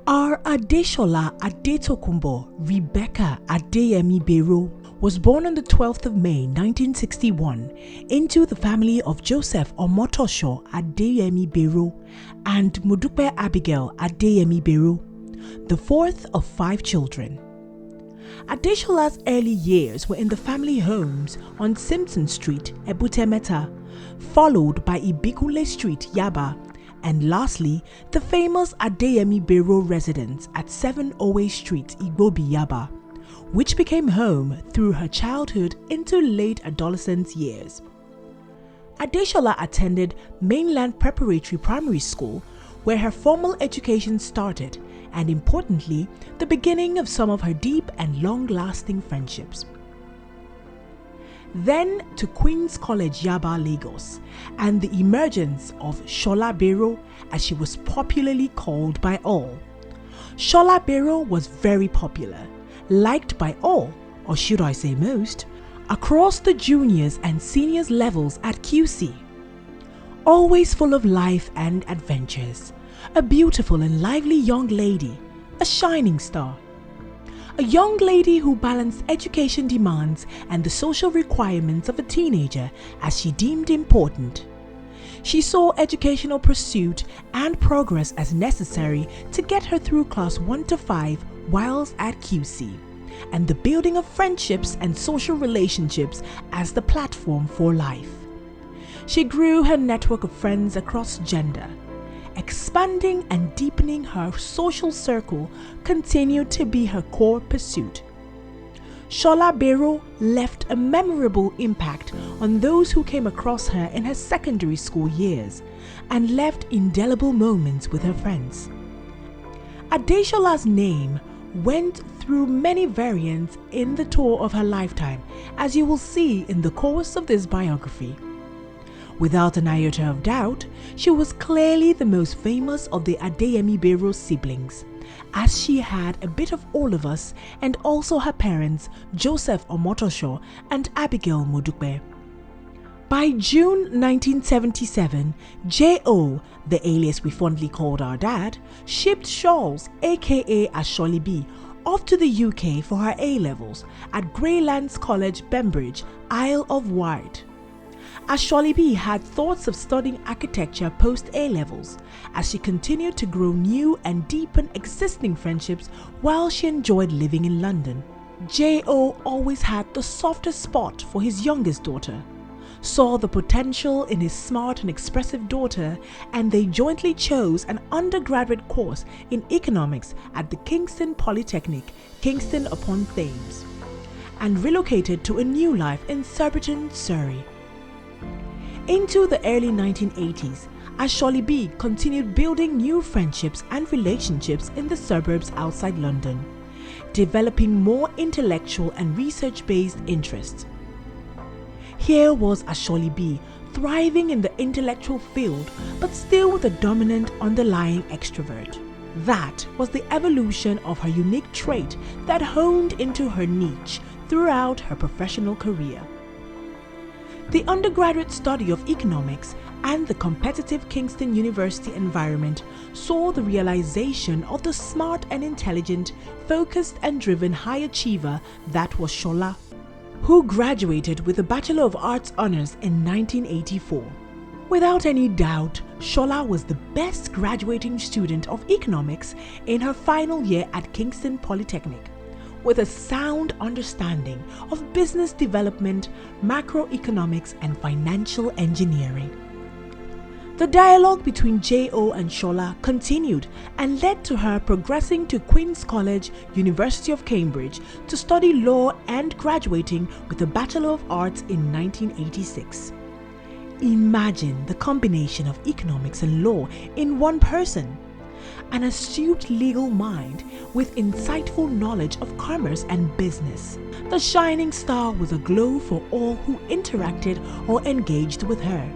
Our Adeshola Adetokubo Rebecca Adeyemi-Bero was born on the 12th of May 1961 into the family of Joseph Omotosho Adeyemi-Bero and Modupe Abigail Adeyemi-Bero, the fourth of 5 children. Adeshola's early years were in the family homes on Simpson Street, Ebute Metta, followed by Ibikule Street, Yaba, and lastly, the famous Adeyemi-Bero residence at 7 Owe Street, Igbobi, Yaba, which became home through her childhood into late adolescence years. Adeshola attended Mainland Preparatory Primary School, where her formal education started, and importantly, the beginning of some of her deep and long-lasting friendships. Then to Queen's College, Yaba, Lagos, and the emergence of Shola Bero, as she was popularly called by all. Shola Bero was very popular, liked by all, or should I say most, across the juniors and seniors levels at QC. Always full of life and adventures, a beautiful and lively young lady, a shining star. A young lady who balanced education demands and the social requirements of a teenager as she deemed important. She saw educational pursuit and progress as necessary to get her through class 1 to 5 whilst at QC, and the building of friendships and social relationships as the platform for life. She grew her network of friends across gender. Expanding and deepening her social circle continued to be her core pursuit. Shola Bero left a memorable impact on those who came across her in her secondary school years and left indelible moments with her friends. Adeshola's name went through many variants in the tour of her lifetime, as you will see in the course of this biography. Without an iota of doubt, she was clearly the most famous of the Adeyemi-Bero siblings, as she had a bit of all of us and also her parents, Joseph Omotosho and Abigail Modupe. By June 1977, J.O., the alias we fondly called our dad, shipped Shawls, aka Asholibi, off to the UK for her A-levels at Greylands College, Bembridge, Isle of Wight. Asholibi had thoughts of studying architecture post A-levels as she continued to grow new and deepen existing friendships while she enjoyed living in London. J.O. always had the softest spot for his youngest daughter, saw the potential in his smart and expressive daughter, and they jointly chose an undergraduate course in economics at the Kingston Polytechnic, Kingston upon Thames, and relocated to a new life in Surbiton, Surrey. Into the early 1980s, Asholibi continued building new friendships and relationships in the suburbs outside London, developing more intellectual and research-based interests. Here was Asholibi, thriving in the intellectual field, but still with a dominant underlying extrovert. That was the evolution of her unique trait that honed into her niche throughout her professional career. The undergraduate study of economics and the competitive Kingston University environment saw the realization of the smart and intelligent, focused and driven high achiever that was Shola, who graduated with a Bachelor of Arts Honours in 1984. Without any doubt, Shola was the best graduating student of economics in her final year at Kingston Polytechnic, with a sound understanding of business development, macroeconomics, and financial engineering. The dialogue between J.O. and Shola continued and led to her progressing to Queen's College, University of Cambridge, to study law and graduating with a Bachelor of Arts in 1986. Imagine the combination of economics and law in one person. An astute legal mind with insightful knowledge of commerce and business. The shining star was aglow for all who interacted or engaged with her.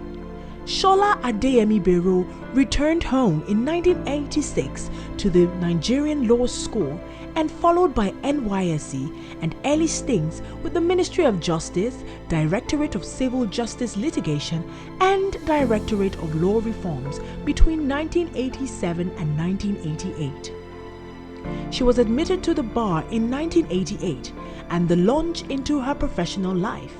Shola Adeyemi-Bero returned home in 1986 to the Nigerian Law School and followed by NYSC and early stints with the Ministry of Justice, Directorate of Civil Justice Litigation and Directorate of Law Reforms between 1987 and 1988. She was admitted to the bar in 1988 and the launch into her professional life.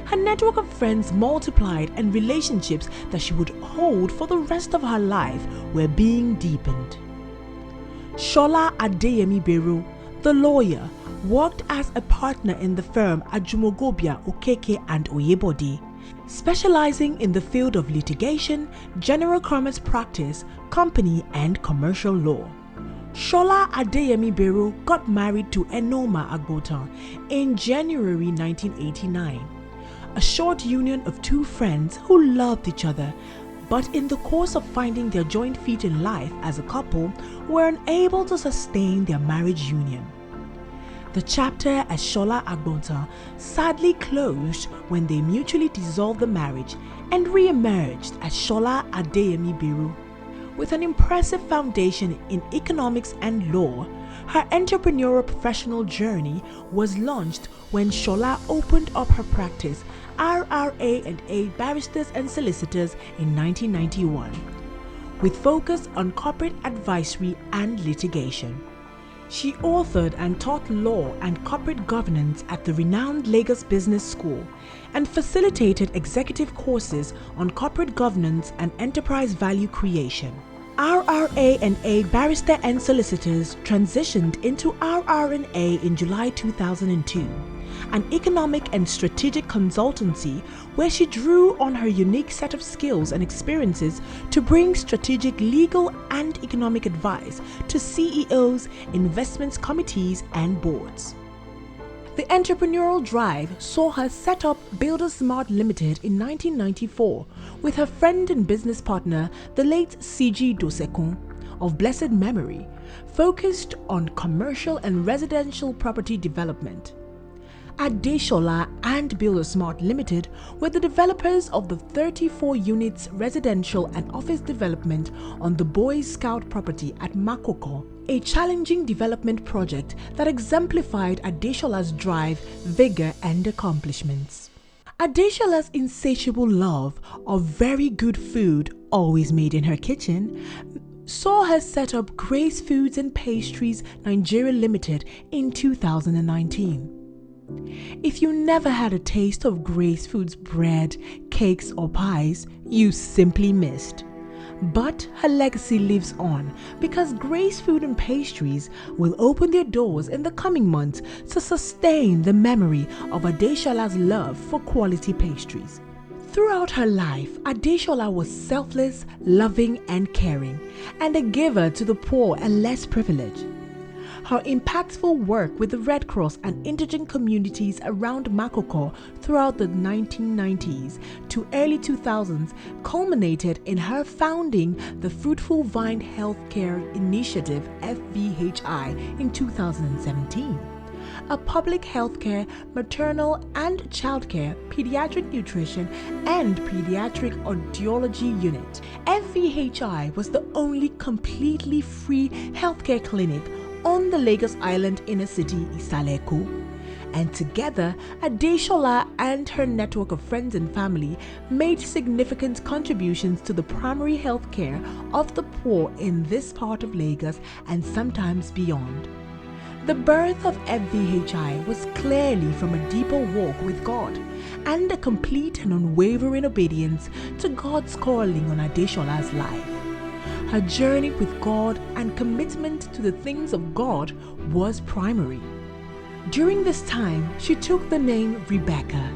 Her network of friends multiplied and relationships that she would hold for the rest of her life were being deepened. Shola Adeyemi-Bero, the lawyer, worked as a partner in the firm Ajumogobia, Okeke and Oyebode, specializing in the field of litigation, general commerce practice, company and commercial law. Shola Adeyemi-Bero got married to Enoma Agbotan in January 1989, a short union of two friends who loved each other, but in the course of finding their joint feet in life as a couple, were unable to sustain their marriage union. The chapter as Shola Agbotan sadly closed when they mutually dissolved the marriage and re-emerged as Shola Adeyemi-Bero. With an impressive foundation in economics and law, her entrepreneurial professional journey was launched when Shola opened up her practice, RRA&A Barristers and Solicitors, in 1991, with focus on corporate advisory and litigation. She authored and taught law and corporate governance at the renowned Lagos Business School and facilitated executive courses on corporate governance and enterprise value creation. RRA&A Barrister and Solicitors transitioned into RR&A in July 2002, an economic and strategic consultancy where she drew on her unique set of skills and experiences to bring strategic legal and economic advice to CEOs, investments committees and boards. The entrepreneurial drive saw her set up Builder Smart Limited in 1994 with her friend and business partner, the late C.G. Dosekun, of blessed memory, focused on commercial and residential property development. Adeshola and Builder Smart Limited were the developers of the 34 units residential and office development on the Boy Scout property at Makoko, a challenging development project that exemplified Adeshola's drive, vigor and accomplishments. Adeshola's insatiable love of very good food, always made in her kitchen, saw her set up Grace Foods and Pastries Nigeria Limited in 2019. If you never had a taste of Grace Foods bread, cakes or pies, you simply missed. But her legacy lives on because Grace Food and Pastries will open their doors in the coming months to sustain the memory of Adeshola's love for quality pastries. Throughout her life, Adeshola was selfless, loving and caring, and a giver to the poor and less privileged. Her impactful work with the Red Cross and indigent communities around Makoko throughout the 1990s to early 2000s culminated in her founding the Fruitful Vine Healthcare Initiative (FVHI) in 2017. A public healthcare, maternal and childcare, pediatric nutrition, and pediatric audiology unit. FVHI was the only completely free healthcare clinic on the Lagos Island inner city, Isaleko. And together, Adeshola and her network of friends and family made significant contributions to the primary health care of the poor in this part of Lagos and sometimes beyond. The birth of FVHI was clearly from a deeper walk with God and a complete and unwavering obedience to God's calling on Adeshola's life. Her journey with God and commitment to the things of God was primary. During this time, she took the name Rebecca,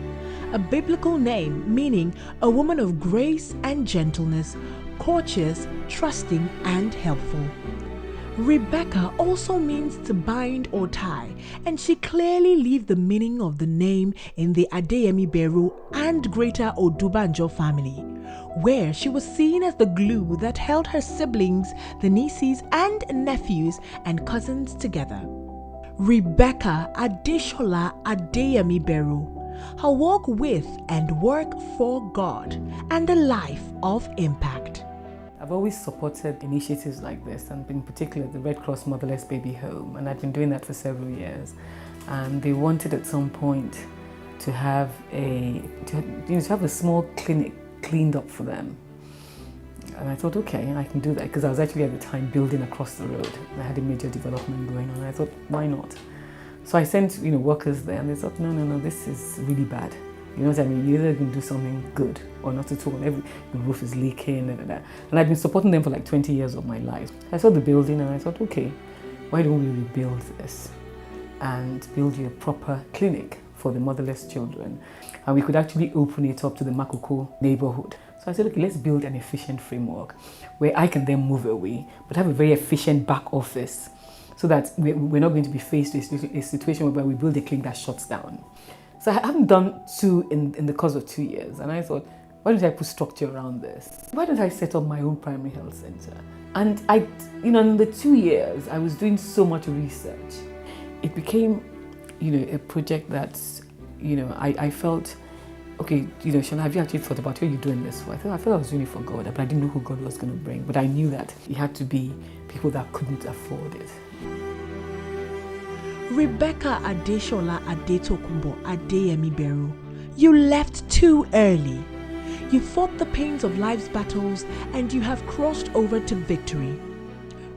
a biblical name meaning a woman of grace and gentleness, courteous, trusting, and helpful. Rebecca also means to bind or tie, and she clearly lived the meaning of the name in the Adeyemi-Bero and Greater Odubanjo family, where she was seen as the glue that held her siblings, the nieces and nephews and cousins together. Rebecca Adeshola Adeyemi-Bero, her walk with and work for God, and a life of impact. I've always supported initiatives like this, and in particular the Red Cross Motherless Baby Home, and I've been doing that for several years. And they wanted at some point to have a small clinic cleaned up for them. And I thought, okay, I can do that, because I was actually at the time building across the road. I had a major development going on. I thought, why not? So I sent, workers there, and they thought, no, this is really bad. You know what I mean? You're either going to do something good or not at all. The roof is leaking, and I've been supporting them for like 20 years of my life. I saw the building and I thought, okay, why don't we rebuild this and build you a proper clinic for the motherless children? And we could actually open it up to the Makoko neighborhood. So I said, okay, let's build an efficient framework where I can then move away, but have a very efficient back office, so that we're not going to be faced with a situation where we build a clinic that shuts down. So I haven't done two in the course of 2 years, and I thought, why don't I put structure around this? Why don't I set up my own primary health center? And in the 2 years, I was doing so much research. It became, a project that, I felt, okay, Shola, have you actually thought about what you're doing this for? I felt I was doing it for God, but I didn't know who God was going to bring. But I knew that it had to be people that couldn't afford it. Rebecca Adeshola Adetokubo Adeyemi-Bero, you left too early. You fought the pains of life's battles and you have crossed over to victory.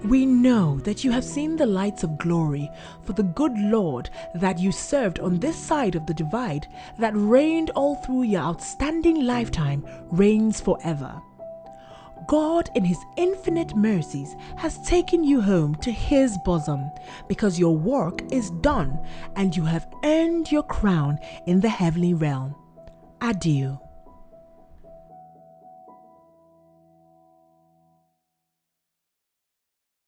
We know that you have seen the lights of glory, for the good Lord that you served on this side of the divide, that reigned all through your outstanding lifetime, reigns forever. God, in His infinite mercies, has taken you home to His bosom, because your work is done and you have earned your crown in the heavenly realm. Adieu.